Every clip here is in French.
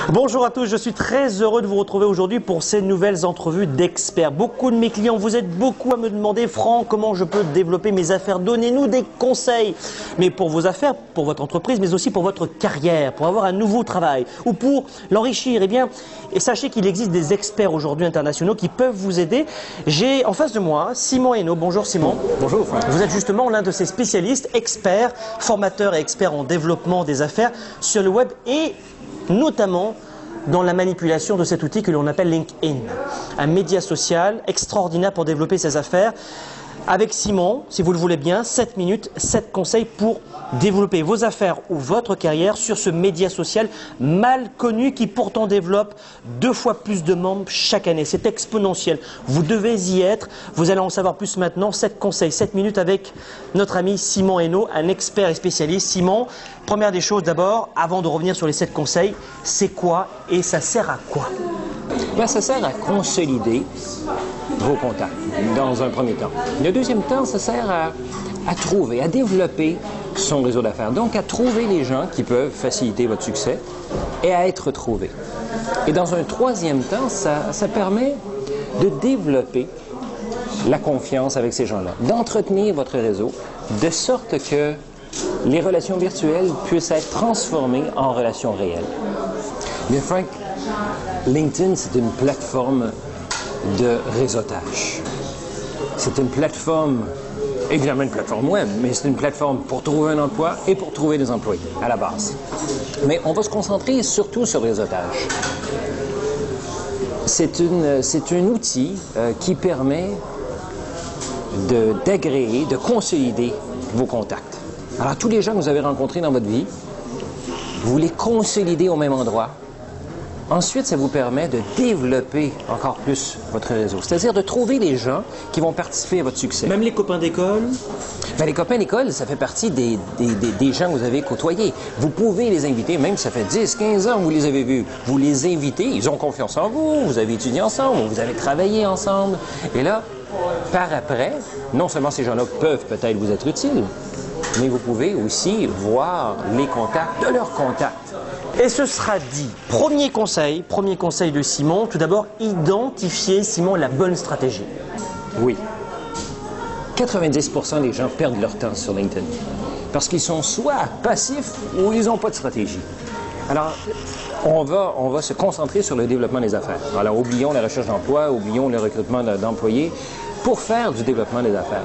Bonjour à tous, je suis très heureux de vous retrouver aujourd'hui pour ces nouvelles entrevues d'experts. Beaucoup de mes clients, vous êtes beaucoup à me demander, Franck, comment je peux développer mes affaires? Donnez-nous des conseils. Mais pour vos affaires, pour votre entreprise, mais aussi pour votre carrière, pour avoir un nouveau travail ou pour l'enrichir. Eh bien, et sachez qu'il existe des experts aujourd'hui internationaux qui peuvent vous aider. J'ai en face de moi Simon Hainaut. Bonjour Simon. Bonjour Franck. Vous êtes justement l'un de ces spécialistes, experts, formateurs et experts en développement des affaires sur le web et notamment dans la manipulation de cet outil que l'on appelle LinkedIn, un média social extraordinaire pour développer ses affaires. Avec Simon, si vous le voulez bien, 7 minutes, 7 conseils pour développer vos affaires ou votre carrière sur ce média social mal connu qui pourtant développe 2 fois plus de membres chaque année. C'est exponentiel. Vous devez y être. Vous allez en savoir plus maintenant. 7 conseils, 7 minutes avec notre ami Simon Hainaut, un expert et spécialiste. Simon, première des choses d'abord, avant de revenir sur les 7 conseils, c'est quoi et ça sert à quoi? Ben, ça sert à consolider vos contacts dans un premier temps. Le deuxième temps, ça sert à trouver, à développer son réseau d'affaires. Donc, à trouver les gens qui peuvent faciliter votre succès et à être trouvés. Et dans un troisième temps, ça permet de développer la confiance avec ces gens-là, d'entretenir votre réseau de sorte que les relations virtuelles puissent être transformées en relations réelles. Bien, Frank, LinkedIn, c'est une plateforme de réseautage. C'est une plateforme, évidemment une plateforme web, mais c'est une plateforme pour trouver un emploi et pour trouver des employés, à la base. Mais on va se concentrer surtout sur le réseautage. C'est un outil qui permet d'agréer, de consolider vos contacts. Alors, tous les gens que vous avez rencontrés dans votre vie, vous les consolidez au même endroit. Ensuite, ça vous permet de développer encore plus votre réseau, c'est-à-dire de trouver des gens qui vont participer à votre succès. Même les copains d'école? Ben, les copains d'école, ça fait partie des gens que vous avez côtoyés. Vous pouvez les inviter, même si ça fait 10, 15 ans que vous les avez vus. Vous les invitez, ils ont confiance en vous, vous avez étudié ensemble, vous avez travaillé ensemble. Et là, par après, non seulement ces gens-là peuvent peut-être vous être utiles, mais vous pouvez aussi voir les contacts de leurs contacts. Et ce sera dit. Premier conseil de Simon, tout d'abord, identifier, Simon, la bonne stratégie. Oui. 90% des gens perdent leur temps sur LinkedIn parce qu'ils sont soit passifs ou ils n'ont pas de stratégie. Alors, on va se concentrer sur le développement des affaires. Alors, oublions la recherche d'emploi, oublions le recrutement d'employés pour faire du développement des affaires.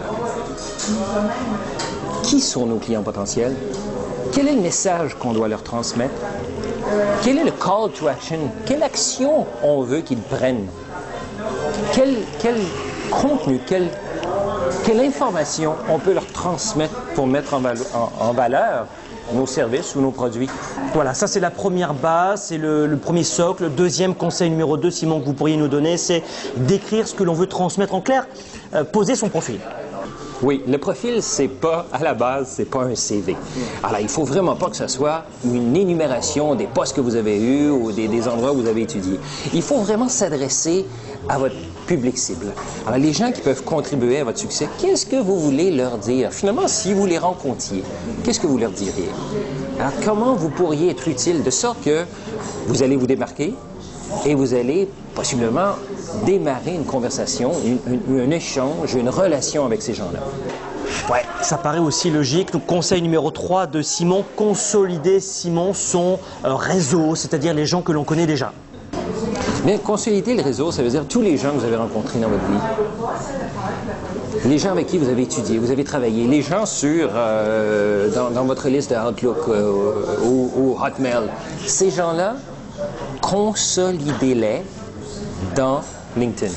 Qui sont nos clients potentiels? Quel est le message qu'on doit leur transmettre? Quel est le call to action? Quelle action on veut qu'ils prennent? Quel contenu, quelle information on peut leur transmettre pour mettre en valeur nos services ou nos produits? Voilà, ça c'est la première base, c'est le premier socle. Le deuxième conseil numéro 2, Simon, que vous pourriez nous donner, c'est d'écrire ce que l'on veut transmettre. En clair, poser son profil. Oui, le profil, c'est pas, à la base, c'est pas un CV. Alors, il faut vraiment pas que ce soit une énumération des postes que vous avez eus ou des endroits où vous avez étudié. Il faut vraiment s'adresser à votre public cible. Alors, les gens qui peuvent contribuer à votre succès, qu'est-ce que vous voulez leur dire? Finalement, si vous les rencontriez, qu'est-ce que vous leur diriez? Alors, comment vous pourriez être utile de sorte que vous allez vous démarquer et vous allez possiblement démarrer une conversation, un échange, une relation avec ces gens-là. Ouais, ça paraît aussi logique. Donc, conseil numéro 3 de Simon, consolider, Simon, son réseau, c'est-à-dire les gens que l'on connaît déjà. Mais consolider le réseau, ça veut dire tous les gens que vous avez rencontrés dans votre vie. Les gens avec qui vous avez étudié, vous avez travaillé, les gens dans votre liste de Outlook ou Hotmail. Ces gens-là, consolidez-les dans LinkedIn.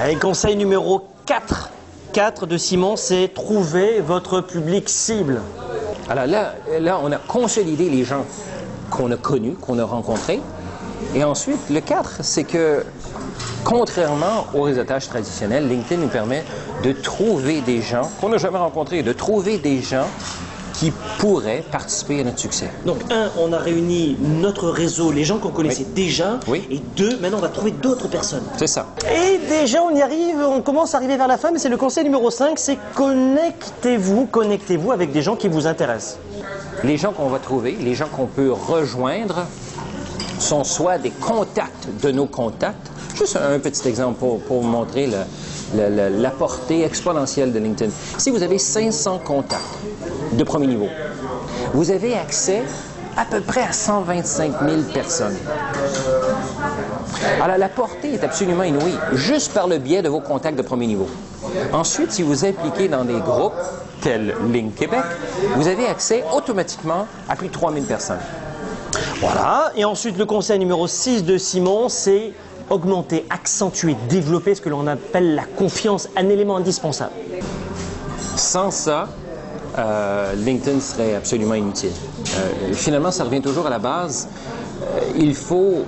Et conseil numéro 4 de Simon, c'est trouver votre public cible. Alors là, on a consolidé les gens qu'on a connus, qu'on a rencontrés. Et ensuite, le 4, c'est que, contrairement au réseautage traditionnel, LinkedIn nous permet de trouver des gens qu'on n'a jamais rencontrés, de trouver des gens qui pourraient participer à notre succès. Donc, 1, on a réuni notre réseau, les gens qu'on connaissait déjà. Oui. Et 2, maintenant, on va trouver d'autres personnes. C'est ça. Et déjà, on y arrive, on commence à arriver vers la fin, mais c'est le conseil numéro 5, c'est connectez-vous avec des gens qui vous intéressent. Les gens qu'on va trouver, les gens qu'on peut rejoindre, sont soit des contacts de nos contacts. Juste un petit exemple pour vous montrer la portée exponentielle de LinkedIn. Si vous avez 500 contacts de premier niveau, vous avez accès à peu près à 125 000 personnes. Alors, la portée est absolument inouïe, juste par le biais de vos contacts de premier niveau. Ensuite, si vous impliquez dans des groupes tels Link Québec, vous avez accès automatiquement à plus de 3 000 personnes. Voilà. Et ensuite, le conseil numéro 6 de Simon, c'est augmenter, accentuer, développer ce que l'on appelle la confiance, un élément indispensable. Sans ça, LinkedIn serait absolument inutile. Finalement, ça revient toujours à la base. Il faut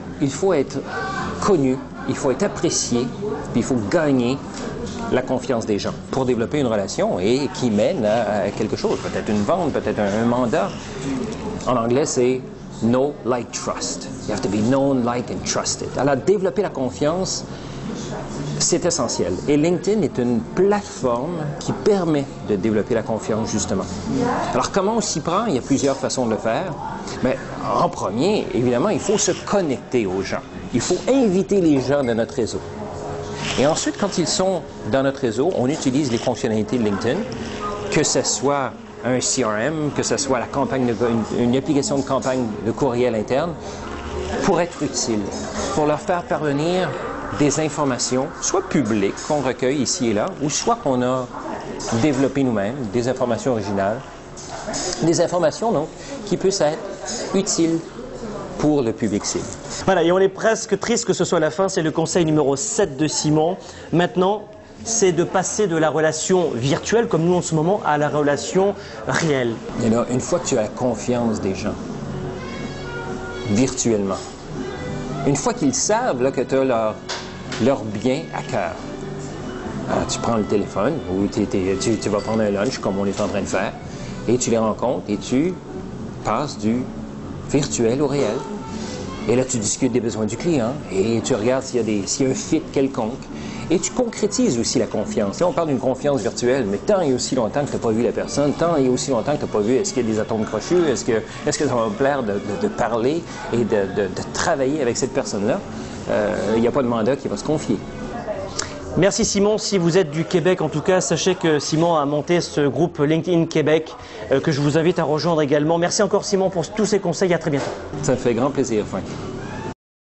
être connu, il faut être apprécié, puis il faut gagner la confiance des gens pour développer une relation et qui mène à quelque chose, peut-être une vente, peut-être un mandat. En anglais, c'est know, like, trust. You have to be known, liked and trusted. Alors, développer la confiance, c'est essentiel. Et LinkedIn est une plateforme qui permet de développer la confiance, justement. Alors, comment on s'y prend? Il y a plusieurs façons de le faire. Mais en premier, évidemment, il faut se connecter aux gens. Il faut inviter les gens de notre réseau. Et ensuite, quand ils sont dans notre réseau, on utilise les fonctionnalités de LinkedIn, que ce soit un CRM, que ce soit une application de campagne de courriel interne, pour être utile, pour leur faire parvenir des informations, soit publiques qu'on recueille ici et là, ou soit qu'on a développées nous-mêmes, des informations originales, des informations donc qui puissent être utiles pour le public cible. Voilà, et on est presque triste que ce soit la fin, c'est le conseil numéro 7 de Simon. Maintenant, c'est de passer de la relation virtuelle, comme nous en ce moment, à la relation réelle. Et là, une fois que tu as la confiance des gens, virtuellement, une fois qu'ils savent là, que tu as leur bien à cœur, alors, tu prends le téléphone ou tu vas prendre un lunch, comme on est en train de faire, et tu les rencontres et tu passes du virtuel au réel. Et là, tu discutes des besoins du client et tu regardes s'il y a un fit quelconque. Et tu concrétises aussi la confiance. Là, on parle d'une confiance virtuelle, mais tant et aussi longtemps que tu n'as pas vu la personne, tant et aussi longtemps que tu n'as pas vu est-ce qu'il y a des atomes crochus, est-ce que ça va me plaire de parler et de travailler avec cette personne-là, il n'y a pas de mandat qui va se confier. Merci Simon. Si vous êtes du Québec, en tout cas, sachez que Simon a monté ce groupe LinkedIn Québec, que je vous invite à rejoindre également. Merci encore Simon pour tous ces conseils. À très bientôt. Ça me fait grand plaisir, Frank.